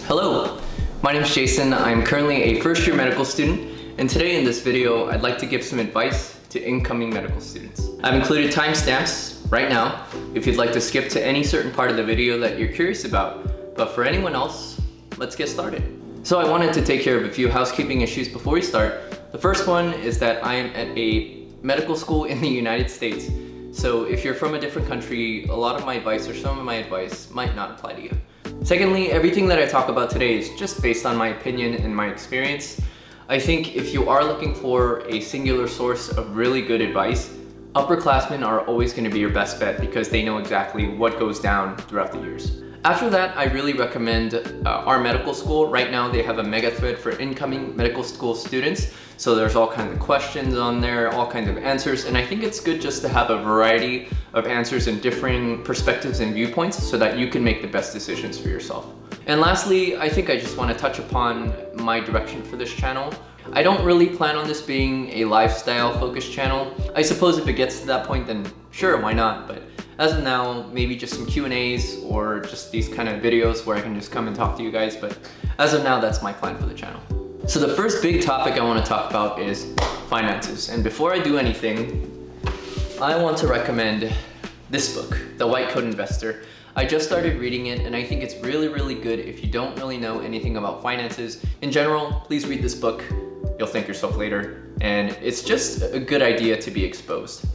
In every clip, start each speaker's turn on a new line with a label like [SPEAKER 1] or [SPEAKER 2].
[SPEAKER 1] Hello, my name is Jason. I'm currently a first-year medical student, and today in this video, I'd like to give some advice to incoming medical students. I've included timestamps right now if you'd like to skip to any certain part of the video that you're curious about, but for anyone else, let's get started. So I wanted to take care of a few housekeeping issues before we start. The first one is that I am at a medical school in the United States. So if you're from a different country, a lot of my advice or some of my advice might not apply to you. Secondly, everything that I talk about today is just based on my opinion and my experience. I think if you are looking for a singular source of really good advice, upperclassmen are always going to be your best bet because they know exactly what goes down throughout the years. After that, I really recommend our medical school. Right now they have a mega thread for incoming medical school students. So there's all kinds of questions on there, all kinds of answers. And I think it's good just to have a variety of answers and differing perspectives and viewpoints so that you can make the best decisions for yourself. And lastly, I think I just want to touch upon my direction for this channel. I don't really plan on this being a lifestyle focused channel. I suppose if it gets to that point, then sure, why not? But as of now, maybe just some Q&As or just these kind of videos where I can just come and talk to you guys. But as of now, that's my plan for the channel. So the first big topic I want to talk about is finances. And before I do anything, I want to recommend this book, The White Coat Investor. I just started reading it and I think it's really, really good if you don't really know anything about finances. In general, please read this book. You'll thank yourself later. And it's just a good idea to be exposed.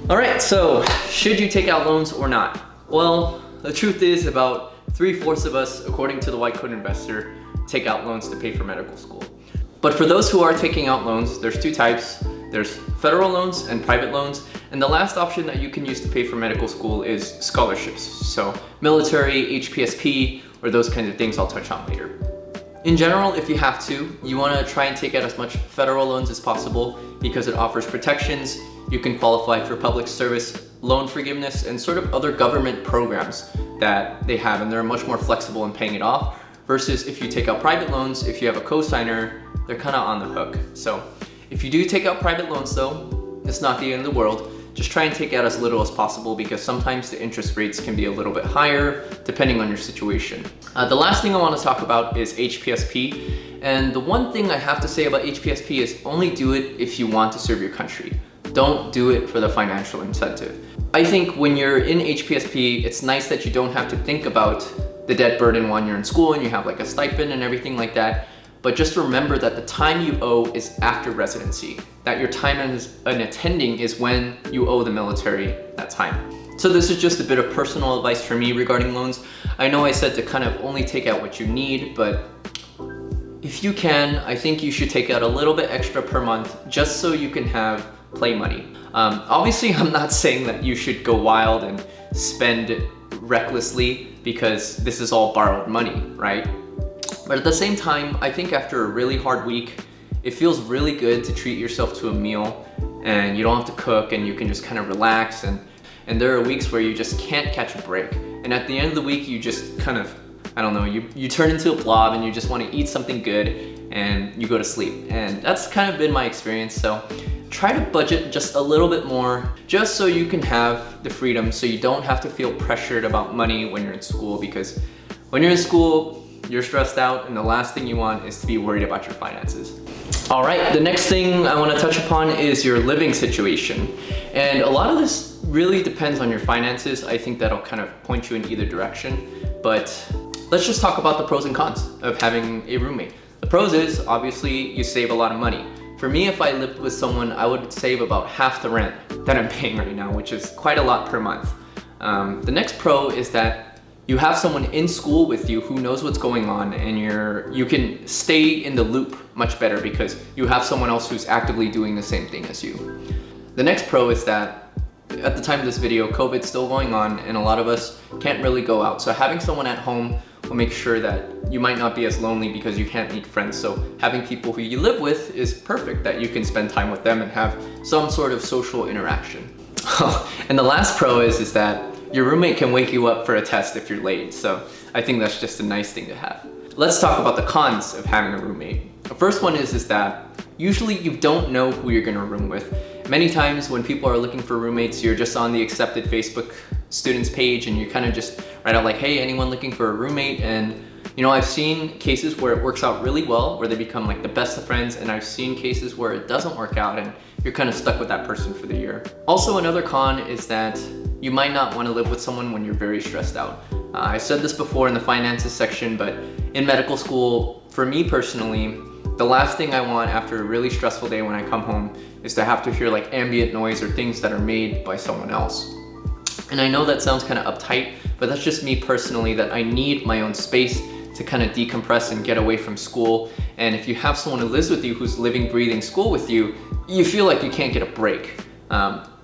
[SPEAKER 1] All right, so should you take out loans or not? Well, the truth is about 3/4 of us, according to The White Coat Investor, take out loans to pay for medical school. But for those who are taking out loans, there's two types. There's federal loans and private loans. And the last option that you can use to pay for medical school is scholarships. So military, HPSP, or those kinds of things I'll touch on later. In general, if you have to, you want to try and take out as much federal loans as possible because it offers protections. You can qualify for public service loan forgiveness and sort of other government programs that they have, and they're much more flexible in paying it off. Versus if you take out private loans, if you have a cosigner, they're kind of on the hook. So if you do take out private loans though, it's not the end of the world. Just try and take out as little as possible because sometimes the interest rates can be a little bit higher depending on your situation. The last thing I want to talk about is HPSP. And the one thing I have to say about HPSP is only do it if you want to serve your country. Don't do it for the financial incentive. I think when you're in HPSP, it's nice that you don't have to think about the debt burden when you're in school and you have like a stipend and everything like that. But just remember that the time you owe is after residency, that your time as an attending is when you owe the military that time. So this is just a bit of personal advice for me regarding loans. I know I said to kind of only take out what you need, but if you can, I think you should take out a little bit extra per month just so you can have play money. Obviously, I'm not saying that you should go wild and spend recklessly because this is all borrowed money, right? But at the same time, I think after a really hard week, it feels really good to treat yourself to a meal and you don't have to cook and you can just kind of relax. And there are weeks where you just can't catch a break. And at the end of the week, you just kind of, I don't know, you turn into a blob and you just want to eat something good and you go to sleep. And that's kind of been my experience. So try to budget just a little bit more just so you can have the freedom so you don't have to feel pressured about money when you're in school, because when you're in school, you're stressed out and the last thing you want is to be worried about your finances. All right, the next thing I want to touch upon is your living situation. And a lot of this really depends on your finances. I think that'll kind of point you in either direction, but let's just talk about the pros and cons of having a roommate. The pros is obviously you save a lot of money. For me, if I lived with someone, I would save about half the rent that I'm paying right now, which is quite a lot per month. The next pro is that you have someone in school with you who knows what's going on, and you can stay in the loop much better because you have someone else who's actively doing the same thing as you. The next pro is that at the time of this video, COVID's still going on and a lot of us can't really go out. So having someone at home will make sure that you might not be as lonely because you can't meet friends. So having people who you live with is perfect, that you can spend time with them and have some sort of social interaction. And the last pro is that your roommate can wake you up for a test if you're late. So I think that's just a nice thing to have. Let's talk about the cons of having a roommate. The first one is that usually you don't know who you're gonna room with. Many times when people are looking for roommates, you're just on the accepted Facebook students page and you kind of just write out like, hey, anyone looking for a roommate? And you know, I've seen cases where it works out really well, where they become like the best of friends, and I've seen cases where it doesn't work out and you're kind of stuck with that person for the year. Also, another con is that you might not want to live with someone when you're very stressed out. I said this before in the finances section, but in medical school, for me personally, the last thing I want after a really stressful day when I come home is to have to hear like ambient noise or things that are made by someone else. And I know that sounds kind of uptight, but that's just me personally, that I need my own space to kind of decompress and get away from school. And if you have someone who lives with you who's living, breathing school with you, you feel like you can't get a break.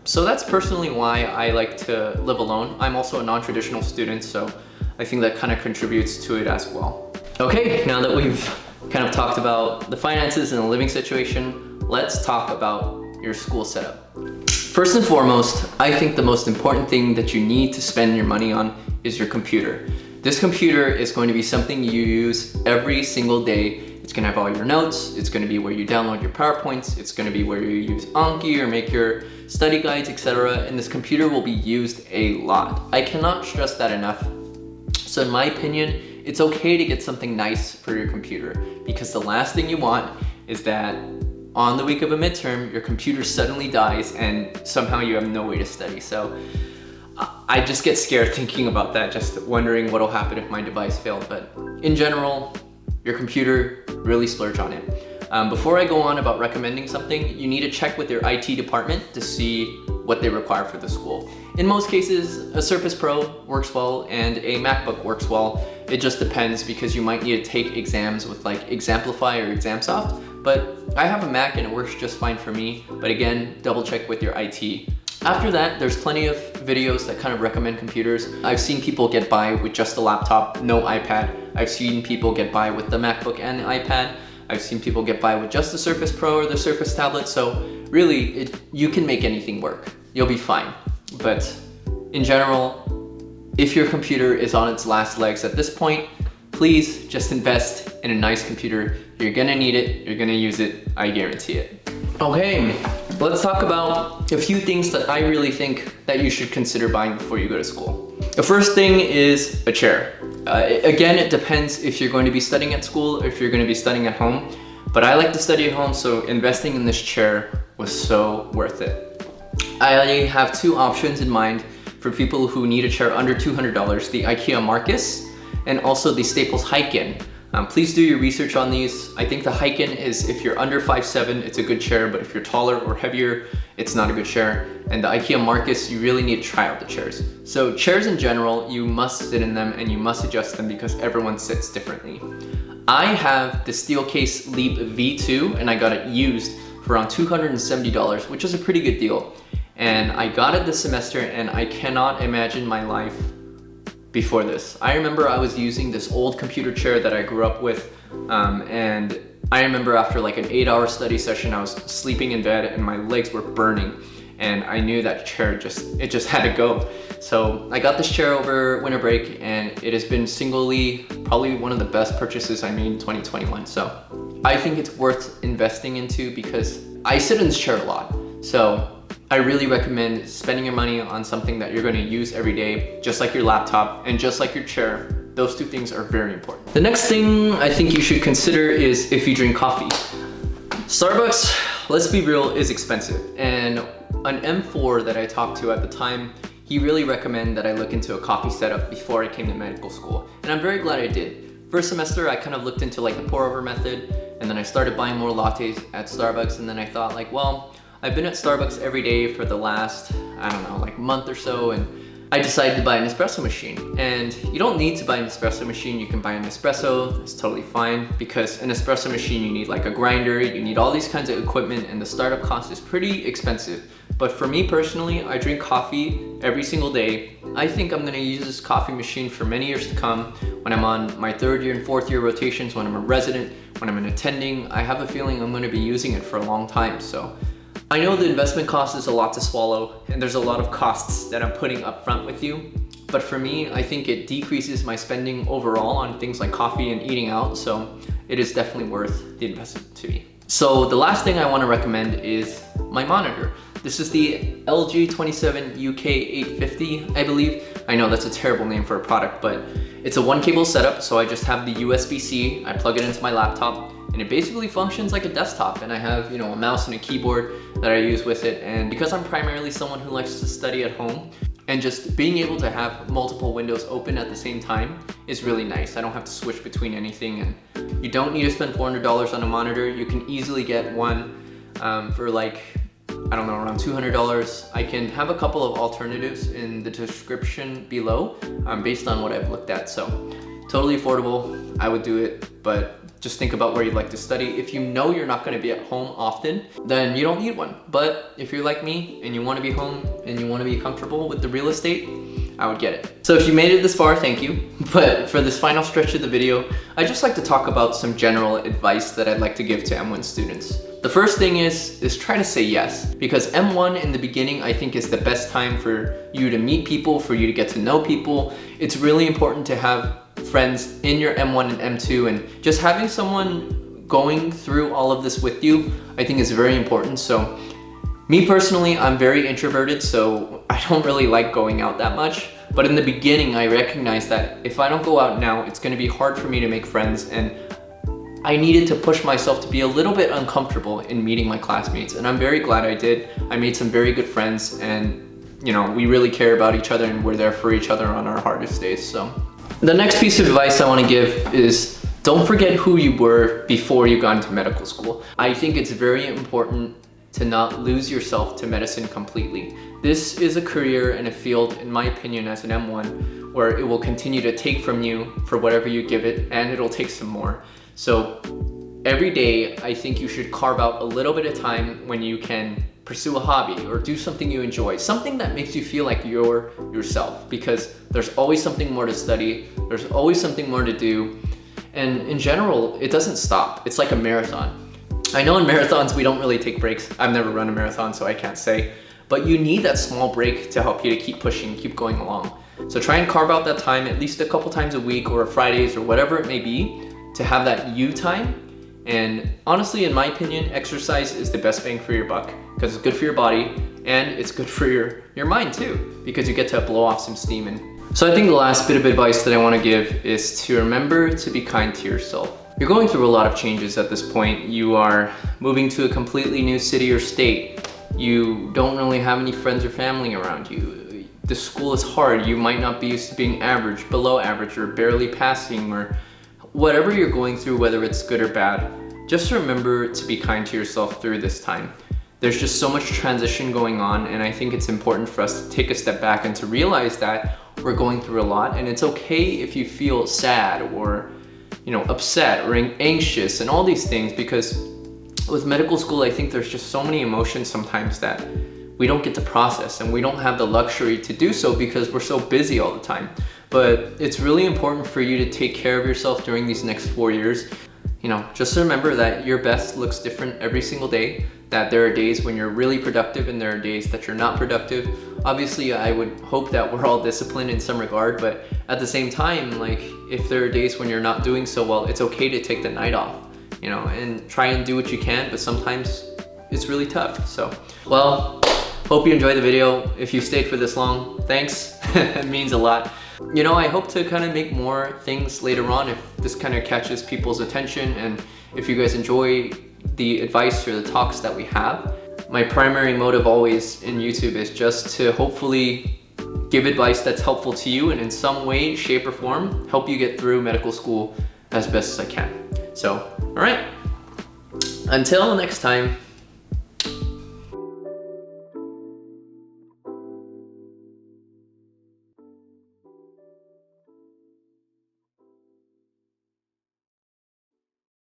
[SPEAKER 1] So that's personally why I like to live alone. I'm also a non-traditional student, so I think that kind of contributes to it as well. Okay, now that we've kind of talked about the finances and the living situation, let's talk about your school setup. First and foremost, I think the most important thing that you need to spend your money on is your computer. This computer is going to be something you use every single day. It's gonna have all your notes, it's gonna be where you download your PowerPoints, it's gonna be where you use Anki or make your study guides, etc. And this computer will be used a lot. I cannot stress that enough. So in my opinion, it's okay to get something nice for your computer, because the last thing you want is that on the week of a midterm, your computer suddenly dies and somehow you have no way to study. So I just get scared thinking about that, just wondering what'll happen if my device failed. But in general, your computer, really splurge on it. Before I go on about recommending something, you need to check with your IT department to see what they require for the school. In most cases, a Surface Pro works well and a MacBook works well. It just depends, because you might need to take exams with like Exemplify or ExamSoft, but I have a Mac and it works just fine for me. But again, double check with your IT. After that, there's plenty of videos that kind of recommend computers. I've seen people get by with just a laptop, no iPad. I've seen people get by with the MacBook and the iPad. I've seen people get by with just the Surface Pro or the Surface tablet. So really, you can make anything work. You'll be fine. But in general, if your computer is on its last legs at this point, please just invest in a nice computer. You're gonna need it, you're gonna use it, I guarantee it. Okay, let's talk about a few things that I really think that you should consider buying before you go to school. The first thing is a chair. Again, it depends if you're going to be studying at school or if you're going to be studying at home, but I like to study at home, so investing in this chair was so worth it. I have two options in mind for people who need a chair under $200, the IKEA Marcus and also the Staples Hike-In. Please do your research on these. I think the Hike-In is, if you're under 5'7", it's a good chair, but if you're taller or heavier, it's not a good chair. And the IKEA Marcus, you really need to try out the chairs. So chairs in general, you must sit in them and you must adjust them because everyone sits differently. I have the Steelcase Leap V2 and I got it used for around $270, which is a pretty good deal. And I got it this semester and I cannot imagine my life before this. I remember I was using this old computer chair that I grew up with, and I remember after like an 8-hour study session, I was sleeping in bed and my legs were burning, and I knew that chair just had to go. So I got this chair over winter break, and it has been singly probably one of the best purchases I made in 2021. So I think it's worth investing into because I sit in this chair a lot. So I really recommend spending your money on something that you're going to use every day, just like your laptop and just like your chair. Those two things are very important. The next thing I think you should consider is if you drink coffee. Starbucks, let's be real, is expensive. And an M4 that I talked to at the time, he really recommended that I look into a coffee setup before I came to medical school. And I'm very glad I did. First semester, I kind of looked into like the pour over method, and then I started buying more lattes at Starbucks, and then I thought like, well, I've been at Starbucks every day for the last, I don't know, like month or so, and I decided to buy an espresso machine. And you don't need to buy an espresso machine, you can buy an Nespresso, it's totally fine, because an espresso machine you need like a grinder, you need all these kinds of equipment, and the startup cost is pretty expensive. But for me personally, I drink coffee every single day. I think I'm gonna use this coffee machine for many years to come. When I'm on my 3rd year and 4th year rotations, when I'm a resident, when I'm an attending, I have a feeling I'm gonna be using it for a long time. So I know the investment cost is a lot to swallow, and there's a lot of costs that I'm putting up front with you. But for me, I think it decreases my spending overall on things like coffee and eating out. So it is definitely worth the investment to me. So the last thing I wanna recommend is my monitor. This is the LG 27 UK 850, I believe. I know that's a terrible name for a product, but it's a 1 cable setup. So I just have the USB-C, I plug it into my laptop, and it basically functions like a desktop. And I have, you know, a mouse and a keyboard that I use with it. And because I'm primarily someone who likes to study at home, and just being able to have multiple windows open at the same time is really nice. I don't have to switch between anything, and you don't need to spend $400 on a monitor. You can easily get one for like, I don't know, around $200. I can have a couple of alternatives in the description below based on what I've looked at. So totally affordable, I would do it, but just think about where you'd like to study. If you know you're not gonna be at home often, then you don't need one. But if you're like me and you wanna be home and you wanna be comfortable with the real estate, I would get it. So if you made it this far, thank you. But for this final stretch of the video, I'd just like to talk about some general advice that I'd like to give to M1 students. The first thing is try to say yes, because M1 in the beginning, I think, is the best time for you to meet people, for you to get to know people. It's really important to have friends in your M1 and M2, and just having someone going through all of this with you, I think is very important. So me personally, I'm very introverted, so I don't really like going out that much. But in the beginning, I recognized that if I don't go out now, it's gonna be hard for me to make friends, and I needed to push myself to be a little bit uncomfortable in meeting my classmates. And I'm very glad I did. I made some very good friends, and you know, we really care about each other and we're there for each other on our hardest days. So the next piece of advice I want to give is don't forget who you were before you got into medical school. I think it's very important to not lose yourself to medicine completely. This is a career and a field, in my opinion, as an M1, where it will continue to take from you for whatever you give it, and it'll take some more. So every day, I think you should carve out a little bit of time when you can pursue a hobby or do something you enjoy, something that makes you feel like you're yourself, because there's always something more to study, there's always something more to do, and in general, it doesn't stop. It's like a marathon. I know in marathons we don't really take breaks. I've never run a marathon, so I can't say, but you need that small break to help you to keep pushing, keep going along. So try and carve out that time at least a couple times a week, or Fridays, or whatever it may be, to have that you time. And honestly, in my opinion, exercise is the best bang for your buck, because it's good for your body and it's good for your mind too, because you get to blow off some steam. And so I think the last bit of advice that I want to give is to remember to be kind to yourself. You're going through a lot of changes at this point. You are moving to a completely new city or state. You don't really have any friends or family around you. The school is hard. You might not be used to being average, below average, or barely passing, or whatever you're going through, whether it's good or bad. Just remember to be kind to yourself through this time. There's just so much transition going on, and I think it's important for us to take a step back and to realize that we're going through a lot, and it's okay if you feel sad or, you know, upset or anxious and all these things, because with medical school, I think there's just so many emotions sometimes that we don't get to process, and we don't have the luxury to do so because we're so busy all the time. But it's really important for you to take care of yourself during these next 4 years. You know, just remember that your best looks different every single day, that there are days when you're really productive and there are days that you're not productive. Obviously, I would hope that we're all disciplined in some regard, but at the same time, like, if there are days when you're not doing so well, it's okay to take the night off, you know, and try and do what you can, but sometimes it's really tough. So, well, hope you enjoyed the video. If you stayed for this long, thanks. It means a lot. You know, I hope to kind of make more things later on if this kind of catches people's attention, and if you guys enjoy the advice or the talks that we have. My primary motive always in YouTube is just to hopefully give advice that's helpful to you, and in some way, shape, or form, help you get through medical school as best as I can. So, all right, until next time.